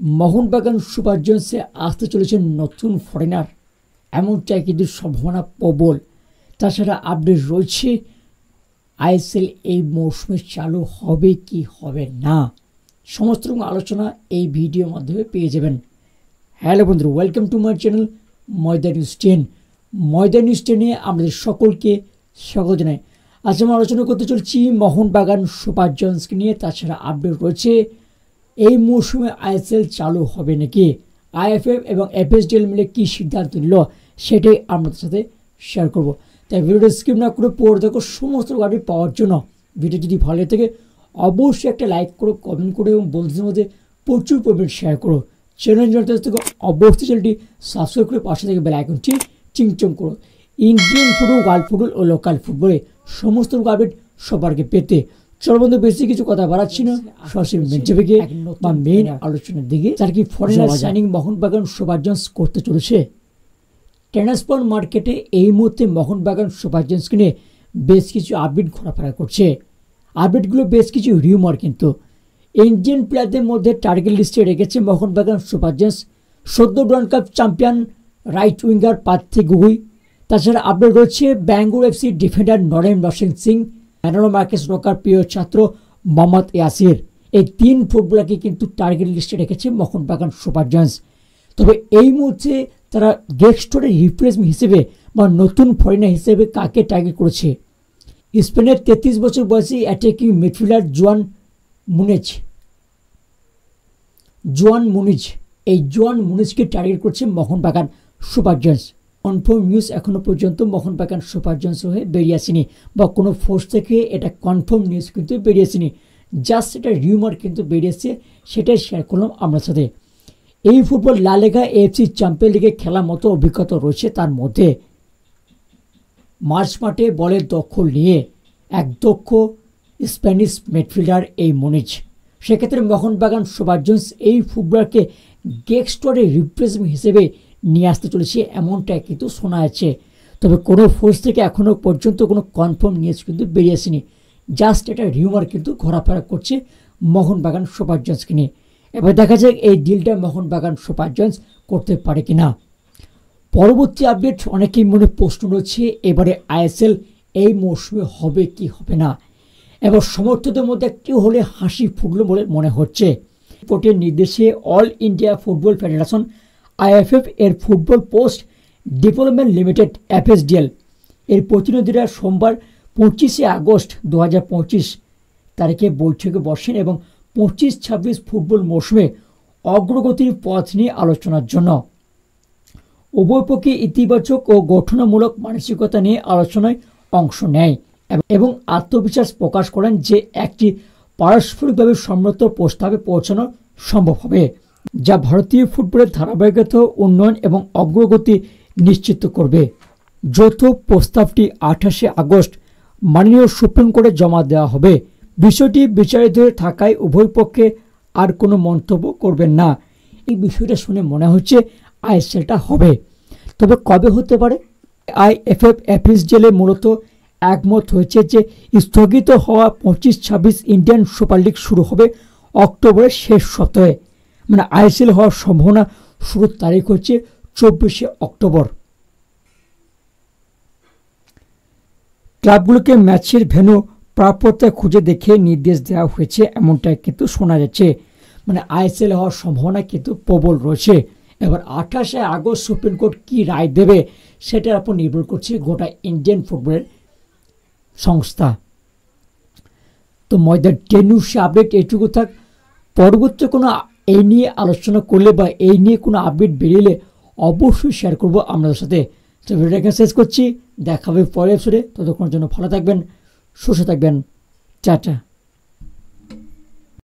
Mohun Bagan super জায়ান্টসে আসতে চলেছেন নতুন ফরেনার, এমনটাই কিন্তু সম্ভাবনা প্রবল। তাছাড়া আপডেট রয়েছে আইএসএল এই মৌসুমে চালু হবে কি হবে না, সমস্ত রকম আলোচনা এই ভিডিওর মাধ্যমে পেয়ে যাবেন। হ্যালো বন্ধুরা, ওয়েলকাম টু মাই চ্যানেল ময়দা নিউজ 10। ময়দা নিউজ 10-এ আমাদের সকলকে স্বাগত জানাই। আজ আমরা আলোচনা করতে চলছি মোহনবাগান সুপার জায়ান্টসকে নিয়ে। তাছাড়া আপডেট রয়েছে এই মৌসুমে আইএসএল চালু হবে নাকি, আইএফএফ এবং এফএসডিএল মিলে কী সিদ্ধান্ত নিল সেটাই আপনাদের সাথে শেয়ার করব। তাই ভিডিওটা স্কিপ না করে পড়ে দেখো সমস্ত আপডেট পাওয়ার জন্য। ভিডিও যদি ভালো লাগে থাকে অবশ্যই একটা লাইক করো, কমেন্ট করো এবং বন্ধুদের মধ্যে প্রচুর পরিমাণে শেয়ার করো। চ্যানেল জন্য থেকে অবশ্যই চ্যানেলটি সাবস্ক্রাইব করে পাশে থেকে বেল আইকনটি চিংচং করো। ইন্ডিয়ান ফুটবল, ওয়ার্ল্ড ফুটবল ও লোকাল ফুটবলে সমস্ত আপডেট সবার আগে পেতে চলো বন্ধু, বেশি কিছু কথা বাড়াচ্ছি না, সরাসরি মেইন আলোচনার দিকে। যার কি foreigner signing Mohun Bagan super giants করতে চলেছে। ট্রান্সফার মার্কেটে এই মুহূর্তে মোহনবাগান সুপার জায়ান্টসকে নিয়ে বেশ কিছু আপডেট ঘোরাফেরা করছে। আপডেটগুলো বেশ কিছু রিউমার, কিন্তু ইন্ডিয়ান প্লেয়ারদের মধ্যে টার্গেট লিস্টে রেখেছে মোহনবাগান সুপার জায়ান্টস সদ্য Durand cup champion right winger Parthib Gogoi. তাছাড়া আপডেট রয়েছে Bengaluru FC defender Narendra Singh, Manolo Marquez রকার প্রিয় ছাত্র মোহাম্মদ ইয়াসির। এই তিন ফুটবলারকে কিন্তু টার্গেট লিস্টে রেখেছে মোহনবাগান সুপার জায়ান্টস। তবে এই মুহূর্তে তারা গেস্টরের রিপ্লেসমেন্ট হিসেবে বা নতুন ফরেনার হিসেবে কাকে টার্গেট করেছে? স্পেনের 33 বছর বয়সী অ্যাটাকিং মিডফিল্ডার জোয়ান মুনিজ। এই জোয়ান মুনিজকে টার্গেট করছে Mohun Bagan super giants. Confirm news এখনও পর্যন্ত মোহনবাগান সুপার জায়ান্টস হয়ে বেরিয়ে আসেনি, বা কোনো ফোর্স থেকে এটা কনফার্ম নিউজ কিন্তু বেরিয়ে আসেনি। জাস্ট এটা রিউমার কিন্তু বেরিয়েছে, সেটাই শেয়ার করলাম আপনার সাথে। এই ফুটবল লা লিগা, এএফসি চ্যাম্পিয়ন লিগে খেলার মতো অভিজ্ঞতা রয়েছে তার মধ্যে। মার্চ মাঠে বলের দখল নিয়ে এক দক্ষ স্প্যানিশ মিডফিল্ডার এই মুনিজ। সেক্ষেত্রে মোহনবাগান সুপার জায়ান্টস এই ফুটবলারকে গেস্টরের রিপ্লেসমেন্ট হিসেবে নিয়ে আসতে চলেছে, এমনটাই কিন্তু শোনা যাচ্ছে। তবে কোনো ফোর্স থেকে এখনও পর্যন্ত কোনো কনফার্ম নিউজ কিন্তু বেরিয়ে আসেনি। জাস্ট এটা রিউমার কিন্তু ঘোরাফেরা করছে মোহনবাগান সুপার জায়ান্টসকে নিয়ে। এবার দেখা যাক এই ডিলটা মোহনবাগান সুপার জায়ান্টস করতে পারে কিনা। পরবর্তী আপডেট, অনেকেই মনে প্রশ্ন রয়েছে এবারে আইএসএল এই মৌসুমে হবে কি হবে না। এবার সমর্থকদের মধ্যে একটু হলে হাসি ফুটলো বলে মনে হচ্ছে। রিপোর্টের নির্দেশে অল ইন্ডিয়া ফুটবল ফেডারেশন আইএফএফ এর football post development limited FSDL এর প্রতিনিধিরা সোমবার 25 আগস্ট 2025 তারিখে বৈঠকে বসেন এবং 25-26 ফুটবল মৌসুমে অগ্রগতির পথ নিয়ে আলোচনার জন্য উভয় পক্ষে ইতিবাচক ও গঠনমূলক মানসিকতা নিয়ে আলোচনায় অংশ নেয় এবং আত্মবিশ্বাস প্রকাশ করেন যে একটি পারস্পরিকভাবে সম্মত প্রস্তাবে পৌঁছানো সম্ভব হবে, যা ভারতীয় ফুটবলের ধারাবাহিকতা, উন্নয়ন এবং অগ্রগতি নিশ্চিত করবে। যৌথ প্রস্তাবটি 28 আগস্ট মাননীয় সুপ্রিম কোর্টে জমা দেওয়া হবে। বিষয়টি বিচারাধীন থাকায় উভয় পক্ষে আর কোনো মন্তব্য করবেন না। এই বিষয়টা শুনে মনে হচ্ছে আইএসএলটা হবে, তবে কবে হতে পারে? আইএফএফ এফএসডিএল মূলত একমত হয়েছে যে স্থগিত হওয়া 25-26 ইন্ডিয়ান সুপার লিগ শুরু হবে অক্টোবরের শেষ সপ্তাহে। মানে আইএসএল হওয়ার সম্ভাবনা শুরুর তারিখ হচ্ছে 24 অক্টোবর। ক্লাবগুলোকে ম্যাচের ভেন্যু প্রাপ্যতা খুঁজে দেখে নির্দেশ দেওয়া হয়েছে, এমনটাই কিন্তু শোনা যাচ্ছে। মানে আইএসএল হওয়ার সম্ভাবনা কিন্তু প্রবল রয়েছে। এবার 28 আগস্ট সুপ্রিম কোর্ট কী রায় দেবে সেটার উপর নির্ভর করছে গোটা ইন্ডিয়ান ফুটবলের সংস্থা। তো ময়দার 10 নিউজ আপডেট এইটুকু থাক। পরবর্তী কোনো এই নিয়ে আলোচনা করলে বা এই নিয়ে কোনো আপডেট বেরিয়ে অবশ্যই শেয়ার করবো আপনাদের সাথে। তো ভিডিওটাকে শেষ করছি, দেখা হবে পরের এপিসোডে। ততক্ষণের জন্য ভালো থাকবেন, সুস্থ থাকবেন, টাটা।